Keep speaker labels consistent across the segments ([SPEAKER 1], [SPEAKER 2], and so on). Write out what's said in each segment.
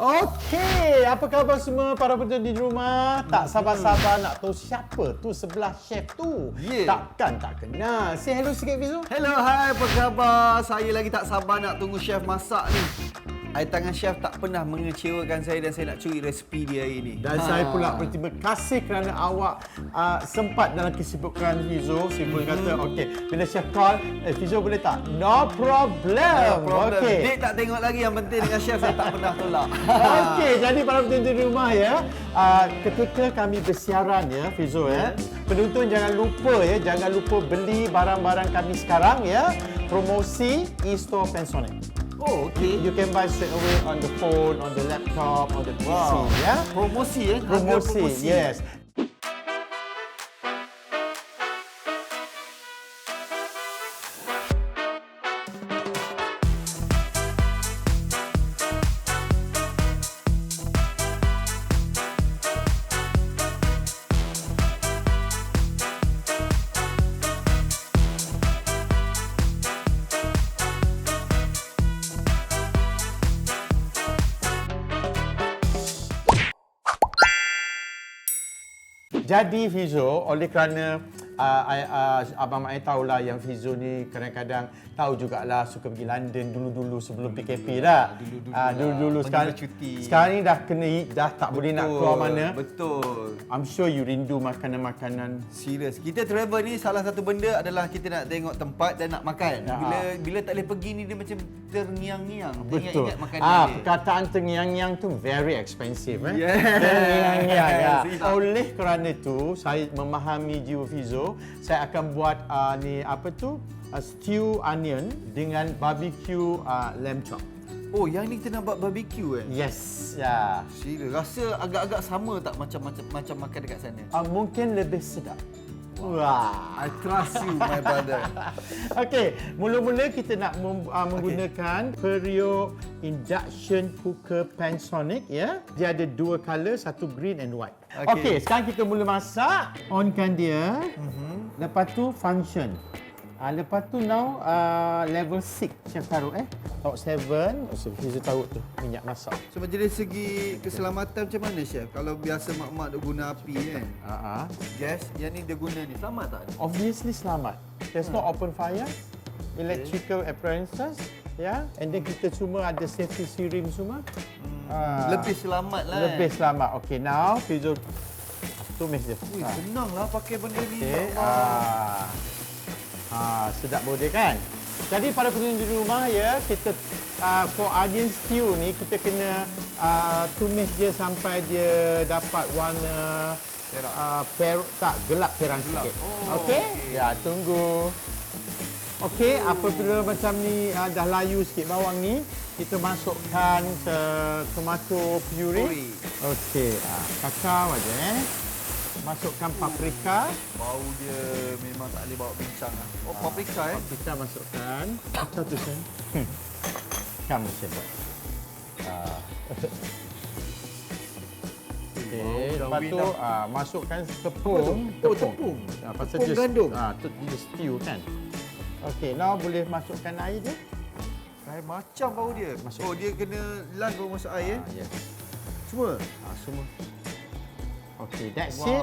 [SPEAKER 1] Okey, apa khabar semua para penonton di rumah? Tak sabar-sabar nak tahu siapa tu sebelah chef tu. Takkan tak kenal. Say hello sikit, Fizo.
[SPEAKER 2] Hello, hai, apa khabar? Saya lagi tak sabar nak tunggu chef masak ni. Air tangan chef tak pernah mengecewakan saya dan saya nak curi resipi dia hari ni.
[SPEAKER 1] Dan saya pula berterima kasih kerana awak sempat dalam kesibukan Fizo. Fizo kata, okey, bila chef call, Fizo boleh tak? No problem.
[SPEAKER 2] Okay. Dek tak tengok lagi, yang penting dengan chef saya tak pernah tolak.
[SPEAKER 1] Okey, jadi para penonton di rumah ya, ketika kami bersiaran ya, Fizo ya, penonton jangan lupa beli barang-barang kami sekarang ya. Promosi e-store Panasonic.
[SPEAKER 2] Oh, okay.
[SPEAKER 1] You can buy straight away on the phone, on the laptop, on the PC.
[SPEAKER 2] Wow.
[SPEAKER 1] Ya.
[SPEAKER 2] Promosi
[SPEAKER 1] Promosi, yes. Jadi Fizo, oleh kerana Abang Mak tahulah yang Fizo ni kadang-kadang tahu jugalah suka pergi London dulu-dulu sebelum PKP dah. Dulu-dulu sekarang ni dah tak boleh nak keluar mana.
[SPEAKER 2] Betul.
[SPEAKER 1] I'm sure you rindu makanan-makanan.
[SPEAKER 2] Serius. Kita travel ni salah satu benda adalah kita nak tengok tempat dan nak makan. Bila tak boleh pergi ni dia macam terngiang-ngiang.
[SPEAKER 1] Betul.
[SPEAKER 2] Ingat makanan dia.
[SPEAKER 1] Perkataan terngiang-ngiang tu very expensive.
[SPEAKER 2] Yes.
[SPEAKER 1] Terngiang-ngiang. Ya. Oleh kerana itu, saya memahami jiwa Fizo. Saya akan buat stew onion dengan barbecue lamb chop.
[SPEAKER 2] Oh, yang ni kita nak buat barbecue
[SPEAKER 1] Yes, ya.
[SPEAKER 2] Serius. Rasa agak-agak sama tak macam makan dekat sana?
[SPEAKER 1] Mungkin lebih sedap. Wah,
[SPEAKER 2] I trust you, my brother.
[SPEAKER 1] Okey, mula-mula kita nak menggunakan Perio Induction Cooker Panasonic ya. Dia ada dua color, satu green and white. Okey, sekarang kita mula masak. Onkan dia. Lepas tu function. Lepas tu now level 6 chef taruh Top 7. Kita taruh tu minyak masak.
[SPEAKER 2] So dari segi keselamatan macam mana chef? Kalau biasa mak-mak duk guna api kan? Gas, yang ni dia guna ni selamat tak?
[SPEAKER 1] Obviously selamat. There's no open fire, electrical appliances, ya. And then kita cuma ada safety searing semua.
[SPEAKER 2] Lebih selamat lah.
[SPEAKER 1] Lebih selamat. Okay, now Fizo tumis dia.
[SPEAKER 2] Ui, senang lah pakai benda ni.
[SPEAKER 1] Sedap bodeh kan? Jadi para penonton di rumah ya, kita for onion stew ni kita kena tumis dia sampai dia dapat warna gelap perang sikit. Okey? Ya, tunggu. Okey, apabila macam ni dah layu sikit bawang ni, kita masukkan tomato puree. Okey, kakao aja Masukkan paprika.
[SPEAKER 2] Bau dia memang tak boleh bawa bincang lah. Oh, paprika
[SPEAKER 1] Kita masukkan. Macam tu saya. Kamu saya buat. Okey, lepas tu masukkan tepung.
[SPEAKER 2] Tepung.
[SPEAKER 1] Tepung
[SPEAKER 2] gandum.
[SPEAKER 1] Dia stew kan. Okey, now boleh masukkan air dia.
[SPEAKER 2] Air macam bau dia. Oh, dia kena lan baru masuk air
[SPEAKER 1] Yes.
[SPEAKER 2] Semua?
[SPEAKER 1] Semua. Okey, that's it.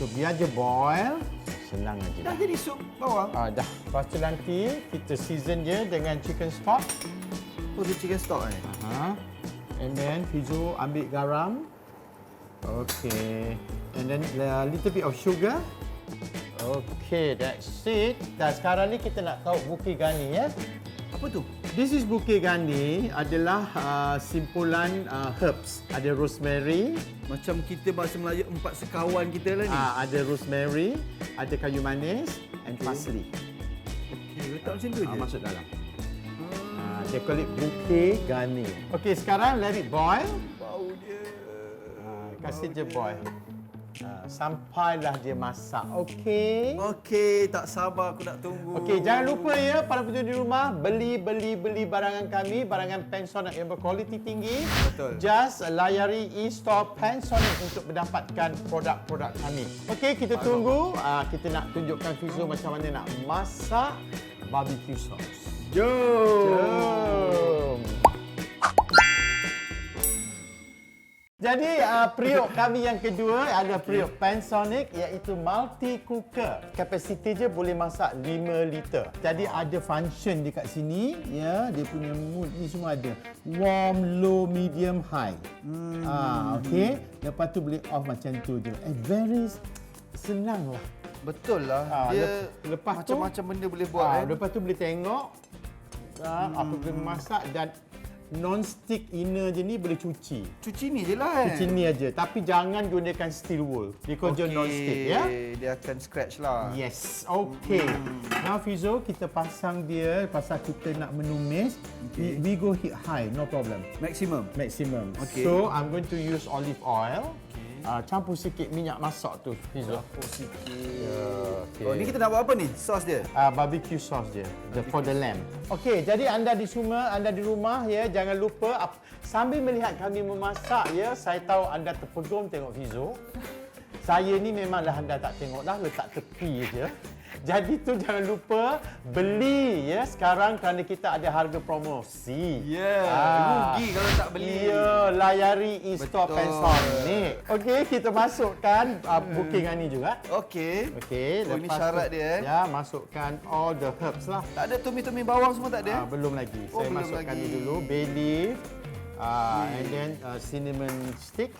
[SPEAKER 1] So biar je boil. Senang aja.
[SPEAKER 2] Dah jadi sup bawang?
[SPEAKER 1] Dah. Lepas tu nanti kita season dia dengan chicken stock.
[SPEAKER 2] Oh, dia chicken stock
[SPEAKER 1] And then Fizo ambil garam. Okay. And then a little bit of sugar. Okay, that's it. Dan sekarang ni kita nak tahu bouquet garni ya.
[SPEAKER 2] Apa tu?
[SPEAKER 1] This is bouquet garni adalah simpulan herbs. Ada rosemary.
[SPEAKER 2] Macam kita bahasa Melayu empat sekawan kita lah ni.
[SPEAKER 1] Ada rosemary, ada kayu manis and parsley.
[SPEAKER 2] Okey, letak macam tu je.
[SPEAKER 1] Masuk dalam. Dia call it bouquet garni. Okey, sekarang let it boil.
[SPEAKER 2] Bau dia.
[SPEAKER 1] Kasih je boil. Sampailah dia masak. Okey.
[SPEAKER 2] Okey, tak sabar aku nak tunggu.
[SPEAKER 1] Okey, jangan lupa ya para penonton di rumah, beli barangan kami, barangan Panasonic yang berkualiti tinggi.
[SPEAKER 2] Betul.
[SPEAKER 1] Just layari e-store Panasonic untuk mendapatkan produk-produk kami. Okey, kita tunggu. Kita nak tunjukkan Fizo macam mana nak masak barbecue sauce.
[SPEAKER 2] Jom.
[SPEAKER 1] Jadi periuk kami yang kedua ada periuk Panasonic iaitu multi cooker. Kapasiti dia boleh masak 5 liter. Jadi ada function dekat sini ya, dia punya mood ni semua ada. Warm, low, medium, high. Okey. Lepas tu boleh off macam tu je. Very senang lah.
[SPEAKER 2] Betul lah. Dia
[SPEAKER 1] lepas tu
[SPEAKER 2] macam-macam benda boleh buat
[SPEAKER 1] lepas tu boleh tengok apa boleh masak dan non-stick inner je ni boleh cuci.
[SPEAKER 2] Cuci ni je lah
[SPEAKER 1] Cuci ni aja. Tapi jangan gunakan steel wool. Because dia non-stick ya.
[SPEAKER 2] Dia akan scratch lah.
[SPEAKER 1] Yes. Okay. Now Fizo, kita pasang dia pasal kita nak menumis. We go heat high, no problem.
[SPEAKER 2] Maximum.
[SPEAKER 1] Okay. So I'm going to use olive oil. Campur sikit minyak masak tu, Fizo.
[SPEAKER 2] Campur sikit.
[SPEAKER 1] Okay.
[SPEAKER 2] Oh, ni kita nak buat apa ni? Sos dia?
[SPEAKER 1] Barbecue sauce dia. For the lamb. Okey, jadi anda di rumah ya, jangan lupa sambil melihat kami memasak ya, saya tahu anda terpegum tengok Fizo. Saya ni memanglah anda tak tengok dah, letak tepi je. Jadi tu jangan lupa beli ya sekarang kerana kita ada harga promosi.
[SPEAKER 2] Rugi kalau tak beli.
[SPEAKER 1] Ya, layari e-store Panasonic. Okey, kita masukkan bookingan ni juga.
[SPEAKER 2] Okey.
[SPEAKER 1] Lepas
[SPEAKER 2] ini syarat dia
[SPEAKER 1] Ya, masukkan all the herbs lah.
[SPEAKER 2] Tak ada tumi-tumi bawang semua tak ada?
[SPEAKER 1] Belum lagi. Saya
[SPEAKER 2] belum
[SPEAKER 1] masukkan
[SPEAKER 2] lagi.
[SPEAKER 1] ni dulu bay leaf, and then cinnamon stick.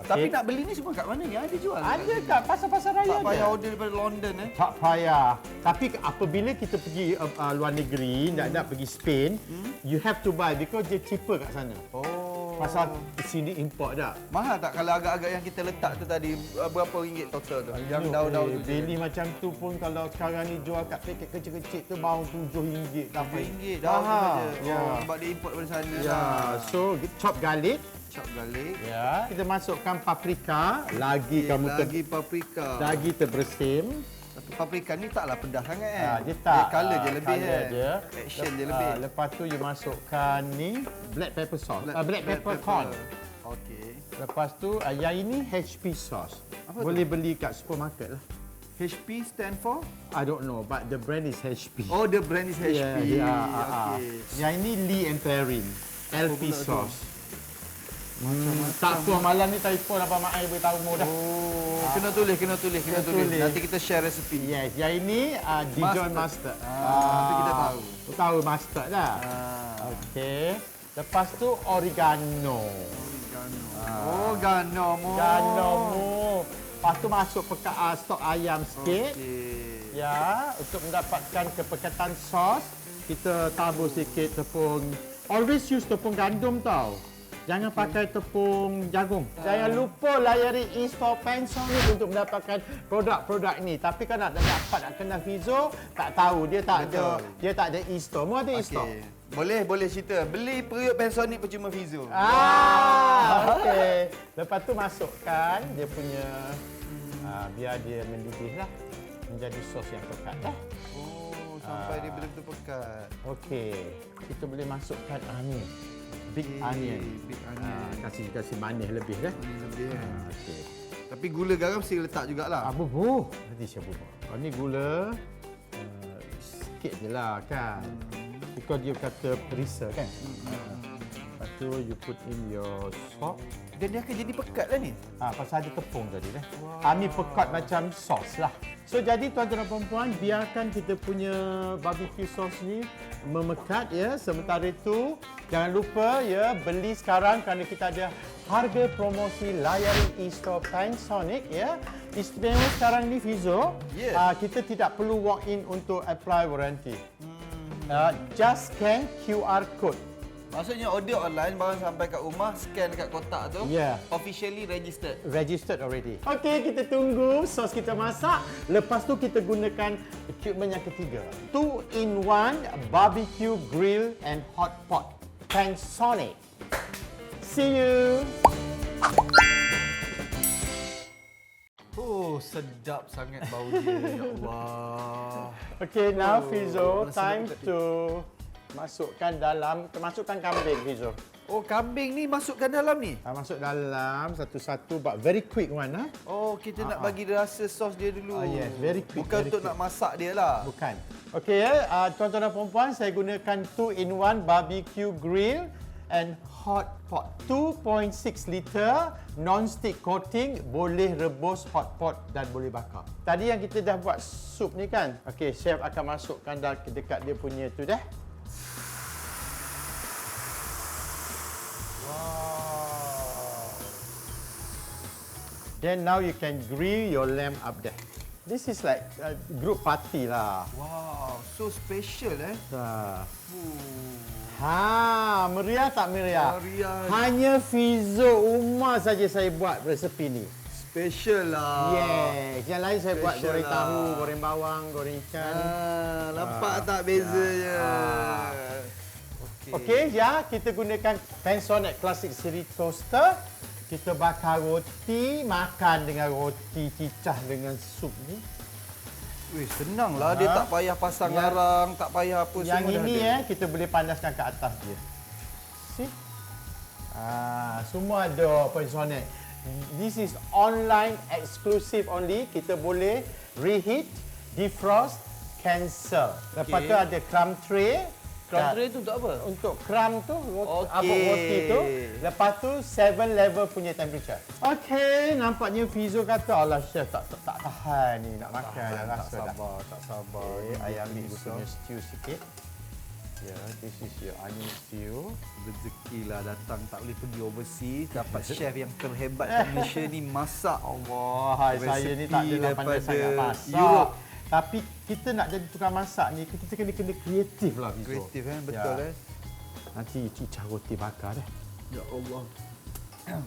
[SPEAKER 2] Tapi nak beli ni semua kat mana ni? Ada jual?
[SPEAKER 1] Ada kat pasar-pasar raya.
[SPEAKER 2] Tak payah order daripada London
[SPEAKER 1] Tak payah. Tapi apabila kita pergi luar negeri, nak pergi Spain, you have to buy because dia cheaper kat sana. Pasal sini import dah.
[SPEAKER 2] Mahal tak kalau agak-agak yang kita letak tu tadi, berapa ringgit total tu? Yang daun-daun tu.
[SPEAKER 1] Beli macam tu pun kalau sekarang ni jual kat paket kecil-kecil tu baru RM7 dah.
[SPEAKER 2] RM7 daun tu saja.
[SPEAKER 1] Ya.
[SPEAKER 2] Sebab dia import dari sana
[SPEAKER 1] Ya,
[SPEAKER 2] lah.
[SPEAKER 1] so chop garlic.
[SPEAKER 2] Ya.
[SPEAKER 1] Kita masukkan paprika, lagi
[SPEAKER 2] paprika.
[SPEAKER 1] lagi terbersim.
[SPEAKER 2] Tapi paprika ni taklah pedas sangat kan?
[SPEAKER 1] Dia tak.
[SPEAKER 2] Dia colour je lebih
[SPEAKER 1] colour je.
[SPEAKER 2] Action je lebih.
[SPEAKER 1] Lepas tu you masukkan ni black pepper sauce. Black pepper corn.
[SPEAKER 2] Okey.
[SPEAKER 1] Lepas tu yang ini HP sauce. Boleh beli kat supermarket lah.
[SPEAKER 2] HP stand for?
[SPEAKER 1] I don't know, but the brand is HP.
[SPEAKER 2] Oh, the brand is HP.
[SPEAKER 1] Okay. Yang ini Lee and Perrin. LP sauce. Tak puas malam ni telefon Abang Mak Ai beritahu mu dah.
[SPEAKER 2] Kena tulis. Nanti kita share resepi.
[SPEAKER 1] Yes, yang ini Dijon mustard.
[SPEAKER 2] Nanti kita tahu.
[SPEAKER 1] Tahu mustard dah. Okey. Lepas tu oregano. Ganom. Lepas tu masuk stok ayam sikit. Ya, untuk mendapatkan kepekatan sos, kita tabur sikit tepung. Always use tepung gandum tau. Jangan pakai tepung jagung. Jangan lupa layari e-store Panasonic untuk mendapatkan produk-produk ni. Tapi kan nak kenal Fizo, tak tahu dia tak ada e-store. Mu ada e-store?
[SPEAKER 2] Boleh cerita. Beli periuk Panasonic percuma Fizo.
[SPEAKER 1] Okey. Lepas tu masukkan dia punya biar dia mendidih lah. Menjadi sos yang pekat dah.
[SPEAKER 2] Sampai dia betul-betul pekat.
[SPEAKER 1] Okey. Kita boleh masukkan onion. Big onion. Kasih manis lebih dah. Okey.
[SPEAKER 2] Tapi gula garam mesti letak jugalah.
[SPEAKER 1] Bubur. Nanti saya bubur. Ni gula sikit je lah kan. Because dia kata perisa kan. Lepas tu you put in your salt.
[SPEAKER 2] Dan dia akan jadi pekat lah ni?
[SPEAKER 1] Pasal ada tepung tadi dah. Ni pekat macam sos lah. So jadi tuan-tuan dan puan-puan, biarkan kita punya barbecue sauce ni memekat ya. Sementara itu, jangan lupa ya beli sekarang kerana kita ada harga promosi layari e-store Panasonic ya. Istimewa sekarang ni Fizo, kita tidak perlu walk in untuk apply warranty. Just scan QR code.
[SPEAKER 2] Maksudnya order online barang sampai kat rumah, scan dekat kotak tu, officially registered.
[SPEAKER 1] Registered already. Okey, kita tunggu sos kita masak. Lepas tu kita gunakan equipment yang ketiga. 2-in-1 barbecue grill and hot pot. Panasonic. See you.
[SPEAKER 2] Sedap sangat bau dia. Ya Allah.
[SPEAKER 1] Okay, now Fizo, time to masukkan kambing Fizo.
[SPEAKER 2] Oh, kambing ni masukkan dalam ni?
[SPEAKER 1] Masuk dalam satu-satu, but very quick one.
[SPEAKER 2] Oh, kita nak bagi dia rasa sos dia dulu.
[SPEAKER 1] Yes, very quick.
[SPEAKER 2] Bukan untuk nak masak dia lah.
[SPEAKER 1] Bukan. Okey ya, tuan-tuan dan puan-puan, saya gunakan 2-in-1 barbecue grill and hot pot. 2.6 liter non-stick coating, boleh rebus hot pot dan boleh bakar. Tadi yang kita dah buat sup ni kan. Okey, chef akan masukkan dekat dia punya tu dah. Then now you can grill your lamb up there. This is like a group party lah.
[SPEAKER 2] Wow, so special
[SPEAKER 1] Meriah tak meriah?
[SPEAKER 2] Meriah.
[SPEAKER 1] Hanya Fizo Umar saja saya buat resepi ni.
[SPEAKER 2] Special lah.
[SPEAKER 1] Yes. Yang lain saya buat
[SPEAKER 2] Special
[SPEAKER 1] goreng
[SPEAKER 2] lah.
[SPEAKER 1] tahu, goreng bawang, goreng ikan.
[SPEAKER 2] Nampak tak bezanya?
[SPEAKER 1] Okey, ya, kita gunakan Panasonic Classic Series Toaster. Kita bakar roti, makan dengan roti cicah dengan sup ni.
[SPEAKER 2] Weh, senang lah. Dia tak payah pasang arang, tak payah apa
[SPEAKER 1] Yang
[SPEAKER 2] semua
[SPEAKER 1] ini
[SPEAKER 2] dah ada.
[SPEAKER 1] kita boleh panaskan ke atas dia. See? Semua ada Panasonic. This is online exclusive only. Kita boleh reheat, defrost, cancel. Lepas tu ada crumb tray.
[SPEAKER 2] Crumb tray tu untuk apa?
[SPEAKER 1] Untuk crumb tu,
[SPEAKER 2] Okey.
[SPEAKER 1] abang roti tu. Lepas tu 7 level punya temperature. Okey, nampaknya Fizo kata, "Alah chef tak tahan ni nak makan dah rasa dah."
[SPEAKER 2] Tak sabar.
[SPEAKER 1] Okay, I ambil dia punya stew sikit. This is your onion stew.
[SPEAKER 2] Rezeki lah datang, tak boleh pergi overseas. Dapat chef yang terhebat di Malaysia ni masak.
[SPEAKER 1] Wah, saya ni tak adalah pandai
[SPEAKER 2] daripada
[SPEAKER 1] sangat masak.
[SPEAKER 2] Europe.
[SPEAKER 1] Tapi kita nak jadi tukang masak ni, kita kena kreatif lah, Fizo.
[SPEAKER 2] Kreatif betul
[SPEAKER 1] Nanti cicah roti bakar dah.
[SPEAKER 2] Ya Allah.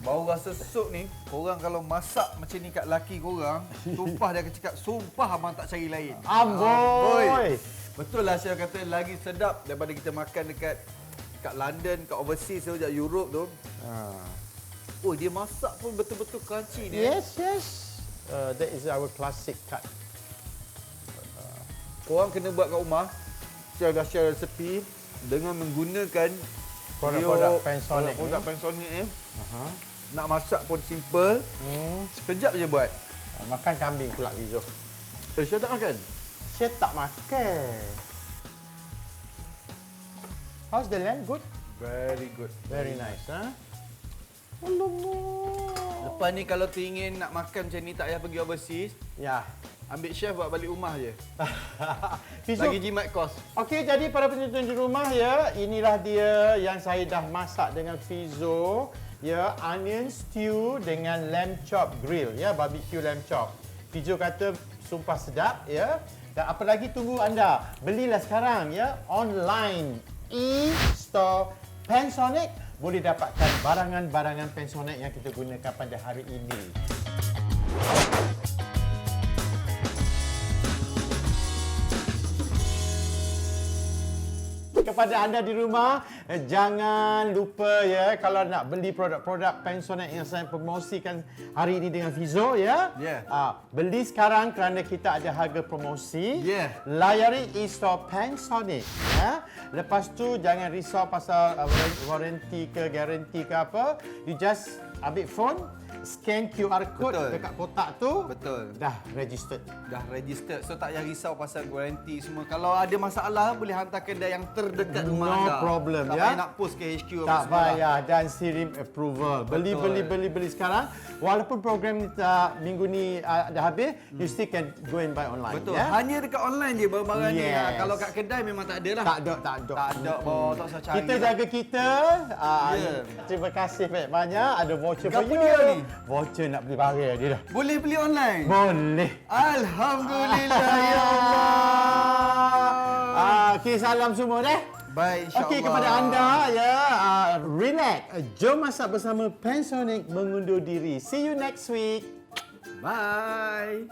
[SPEAKER 2] Bau rasa sup ni, korang kalau masak macam ni kat laki korang, sumpah dia akan cakap, sumpah abang tak cari lain.
[SPEAKER 1] Amboi!
[SPEAKER 2] Betul lah chef kata lagi sedap daripada kita makan dekat London, kat overseas, dekat Europe tu. Oh, dia masak pun betul-betul crunchy ni.
[SPEAKER 1] Yes. That is our classic cut.
[SPEAKER 2] Korang kena buat kat rumah, chef dah share resepi dengan menggunakan
[SPEAKER 1] Produk Panasonic.
[SPEAKER 2] Produk Panasonic ni. Nak masak pun simple. Sekejap je buat.
[SPEAKER 1] Makan kambing pula, Fizo.
[SPEAKER 2] Chef tak makan?
[SPEAKER 1] Saya tak makan. How's the lamb? Good?
[SPEAKER 2] Very good.
[SPEAKER 1] Very nice,
[SPEAKER 2] Lepas ni kalau teringin nak makan macam ni tak payah pergi overseas,
[SPEAKER 1] Ya.
[SPEAKER 2] ambil chef buat balik rumah je.
[SPEAKER 1] Fizo,
[SPEAKER 2] Lagi jimat kos.
[SPEAKER 1] okey, jadi para penonton di rumah ya, inilah dia yang saya dah masak dengan Fizo. Ya, onion stew dengan lamb chop grill, ya, barbecue lamb chop. Fizo kata sumpah sedap, ya. Dan apa lagi tunggu anda? Belilah sekarang, ya, online e-store Panasonic. Boleh dapatkan barangan-barangan Panasonic yang kita gunakan pada hari ini. Kepada anda di rumah, jangan lupa ya, kalau nak beli produk-produk Panasonic yang saya promosikan hari ini dengan Fizo ya.
[SPEAKER 2] Yeah.
[SPEAKER 1] Beli sekarang kerana kita ada harga promosi.
[SPEAKER 2] Yeah.
[SPEAKER 1] Layari e-store Panasonic ya. Lepas tu jangan risau pasal warranty ke garanti ke apa. You just ambil phone, scan QR code
[SPEAKER 2] Betul.
[SPEAKER 1] dekat kotak tu.
[SPEAKER 2] Betul.
[SPEAKER 1] Dah registered.
[SPEAKER 2] Dah registered, so tak payah risau pasal garanti semua. Kalau ada masalah, boleh hantar kedai yang terdekat rumah
[SPEAKER 1] No
[SPEAKER 2] anda.
[SPEAKER 1] problem,
[SPEAKER 2] tak
[SPEAKER 1] ya.
[SPEAKER 2] payah nak post ke HQ apa
[SPEAKER 1] Tak
[SPEAKER 2] semua lah.
[SPEAKER 1] payah dan sirim approval. Beli sekarang. Walaupun program ni minggu ni dah habis, you still can go and buy online.
[SPEAKER 2] Betul.
[SPEAKER 1] Ya?
[SPEAKER 2] Hanya dekat online je barang-barang ni.
[SPEAKER 1] Yes.
[SPEAKER 2] Kalau kat kedai memang tak ada lah.
[SPEAKER 1] Tak ada.
[SPEAKER 2] Tak ada, tak usah cari.
[SPEAKER 1] Kita jaga kita.
[SPEAKER 2] Ya.
[SPEAKER 1] Terima kasih banyak. Ada voucher for
[SPEAKER 2] Berapa
[SPEAKER 1] you.
[SPEAKER 2] dia ni?
[SPEAKER 1] Voucher nak beli barang dia dah.
[SPEAKER 2] Boleh beli online?
[SPEAKER 1] Boleh.
[SPEAKER 2] Alhamdulillah, ya Allah.
[SPEAKER 1] Okey, salam semua dah.
[SPEAKER 2] Baik, insyaAllah.
[SPEAKER 1] Okey, kepada anda ya, relax. Jom masak bersama Panasonic mengundur diri. See you next week.
[SPEAKER 2] Bye.